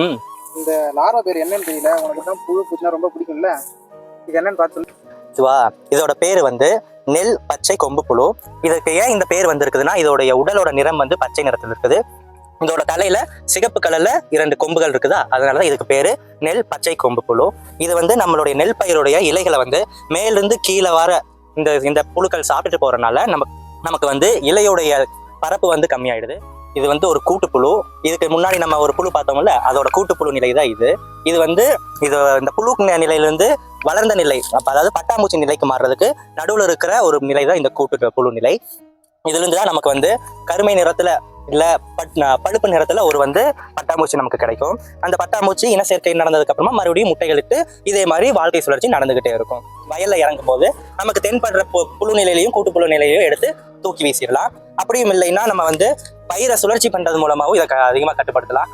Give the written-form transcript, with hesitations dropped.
ம் இந்த லார்வா பேர் என்னன்னு தெரியல. உனக்கு தான் புழு பூச்சினா ரொம்ப பிடிக்கும்ல, இது என்னன்னு பார்த்து சொல்லு. இதுவா, இதோட பேர் வந்து நெல் பச்சை கொம்பு புழு. இதுக்கு ஏன் இந்த பேர் வந்திருக்குதுன்னா, இதோடைய உடலோட நிறம் வந்து பச்சை நிறத்தில் இருக்குது. இதோட தலையில சிகப்பு கலர்ல 2 கொம்புகள் இருக்குதா, அதனாலதான் இதுக்கு பேரு நெல் பச்சை கொம்பு புழு. இது வந்து நம்மளுடைய நெல் பயிருடைய இலைகளை வந்து மேலிருந்து கீழே வர இந்த இந்த புழுக்கள் சாப்பிட்டுட்டு போறதுனால நமக்கு வந்து இலையுடைய பரப்பு வந்து கம்மியாயிடுது. இது வந்து ஒரு கூட்டுப்புழு. இதுக்கு முன்னாடி நம்ம ஒரு புழு பார்த்தோம்ல, அதோட கூட்டுப்புழு நிலை தான் இது. இது வந்து இந்த புழு நிலையிலிருந்து வளர்ந்த நிலை, அப்ப அதாவது பட்டாம்பூச்சி நிலைக்கு மாறுறதுக்கு நடுவில் இருக்கிற ஒரு நிலை தான் இந்த கூட்டு புழு நிலை. இதுல இருந்து தான் நமக்கு வந்து கருமை நிறத்துல இல்ல பழுப்பு நிறத்துல ஒரு வந்து பட்டாம்பூச்சி நமக்கு கிடைக்கும். அந்த பட்டாம்பூச்சி இன சேர்க்கை நடந்ததுக்கு அப்புறமா மறுபடியும் முட்டைகளுக்கு இதே மாதிரி வாழ்க்கை சுழற்சி நடந்துகிட்டே இருக்கும். வயல்ல இறங்கும் போது நமக்கு தென்படுற புழு நிலையிலையும் கூட்டுப்புழு நிலையிலையும் எடுத்து தூக்கி வீசிடலாம். அப்படியும் இல்லைன்னா நம்ம வந்து பயிரை சுழற்சி பண்றது மூலமாகவும் இதை அதிகமாக கட்டுப்படுத்தலாம்.